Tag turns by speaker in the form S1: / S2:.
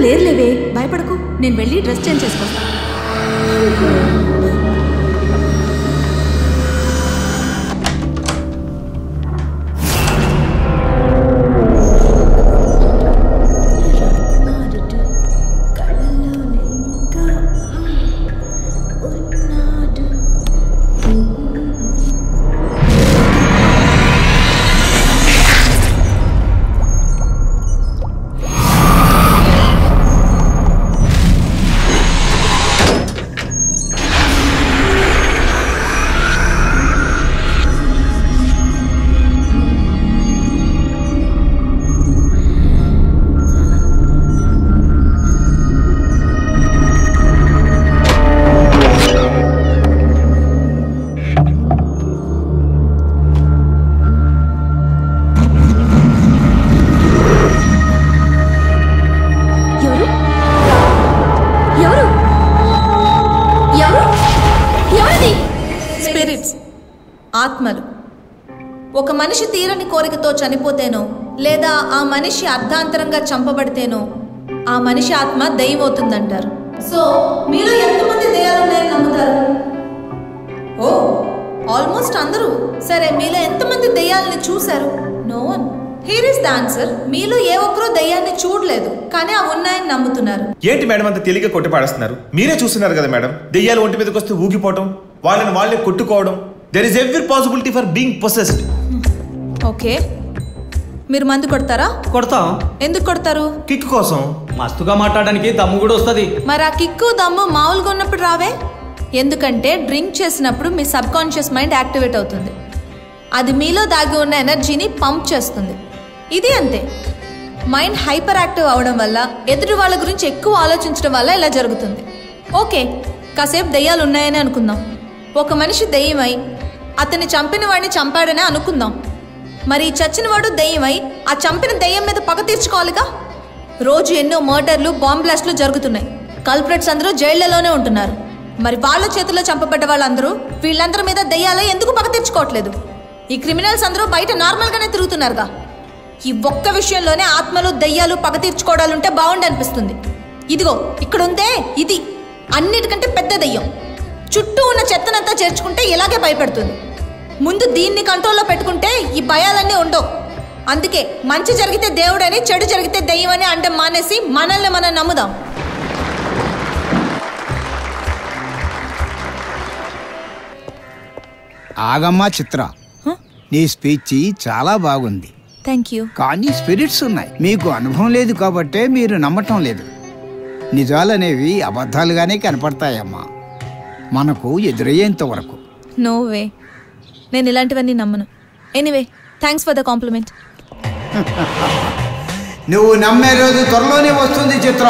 S1: లేరులేవే, భయపడకు. నేను వెళ్ళి డ్రెస్ చేంజ్ చేసుకొస్తాను.
S2: ఆత్మలు ఒక మనిషి తీరని కోరికతో చనిపోతేనో లేదా ఆ మనిషి అర్ధాంతరంగా చంపబడితేనో ఆ మనిషి ఆత్మ దెయ్యం అవుతుందంటారు. సో మీలో ఎంతమంది దెయ్యాలున్నాయని నమ్ముతారు? ఓ, ఆల్మోస్ట్ అందరూ. సరే, మీలో ఎంతమంది దెయ్యాలని చూశారు? No one. Here is the answer. మీలో ఏ ఒక్కరూ దెయ్యాన్ని చూడలేదు, కానీ అవి ఉన్నాయని నమ్ముతున్నారు.
S3: ఏంటి మేడం అంత తేలిగ్గా కొట్టిపాడేస్తున్నారు? మీరే చూస్తున్నారు కదా మేడం, దెయ్యాలు ఒంటి మీదకి వస్తే ఊగిపోవడం, వాళ్ళని వాళ్ళే కొట్టుకోవడం. There is every possibility for being possessed.
S2: Okay, మీరు మందు కొడతారా?
S4: కొడతాం.
S2: ఎందుకు కొడతారు?
S3: కిక్ కోసం.
S4: మస్తుగా మాట్లాడడానికి దమ్ము కూడా వస్తుంది.
S2: మరి ఆ కిక్కు దమ్ము మామూలుగా ఉన్నప్పుడు రావే? ఎందుకంటే డ్రింక్ చేసినప్పుడు మీ సబ్ కాన్షియస్ మైండ్ యాక్టివేట్ అవుతుంది. అది మీలో దాగి ఉన్న ఎనర్జీని పంప్ చేస్తుంది. ఇది అంతే. మైండ్ హైపర్ యాక్టివ్ అవడం వల్ల, ఎదుటి వాళ్ళ గురించి ఎక్కువ ఆలోచించడం వల్ల ఇలా జరుగుతుంది. ఓకే, కాసేపు దెయ్యాలు ఉన్నాయని అనుకుందాం. ఒక మనిషి దెయ్యమై అతన్ని చంపిన వాడిని చంపాడనే అనుకుందాం. మరి చచ్చిన వాడు దెయ్యమై ఆ చంపిన దెయ్యం మీద పగ తీర్చుకోవాలిగా. రోజు ఎన్నో మర్డర్లు, బాంబ్ బ్లాస్ట్లు జరుగుతున్నాయి. కల్ప్రెట్స్ అందరూ జైళ్లలోనే ఉంటున్నారు. మరి వాళ్ళ చేతిలో చంపబడ్డ వాళ్ళందరూ వీళ్ళందరి మీద దెయ్యాలై ఎందుకు పగ తీర్చుకోవట్లేదు? ఈ క్రిమినల్స్ అందరూ బయట నార్మల్గానే తిరుగుతున్నారుగా. ఈ ఒక్క విషయంలోనే ఆత్మలు, దెయ్యాలు పగ తీర్చుకోవడాలుంటే బాగుండనిపిస్తుంది. ఇదిగో ఇక్కడ ఉందే, ఇది అన్నిటికంటే పెద్ద దెయ్యం. చుట్టూ ఉన్న చెత్తనంతా చేర్చుకుంటే ఇలాగే భయపెడుతుంది. ముందు దీన్ని కంట్రోల్లో పెట్టుకుంటే ఈ భయాలన్నీ ఉండవు. అందుకే మంచి జరిగితే దేవుడని, చెడు జరిగితే దెయ్యమని అంటే మానేసి మనల్ని మనం నమ్ముదాం.
S5: ఆగమ్మా చిత్ర, నీ స్పీచ్ చాలా బాగుంది.
S2: Thank you.
S5: కానీ స్పిరిట్స్ ఉన్నాయి. మీకు అనుభవం లేదు కాబట్టే మీరు నమ్మటం లేదు. నిజాలనేవి అబద్ధాలుగానే కనపడతాయమ్మా, మనకు ఎదురయ్యేంత వరకు.
S2: నో వే, నేను ఇలాంటివన్నీ నమ్మను. Anyway, thanks for the complement.
S5: నువ్వు నమ్మే రోజు త్వరలోనే వస్తుంది చిత్ర.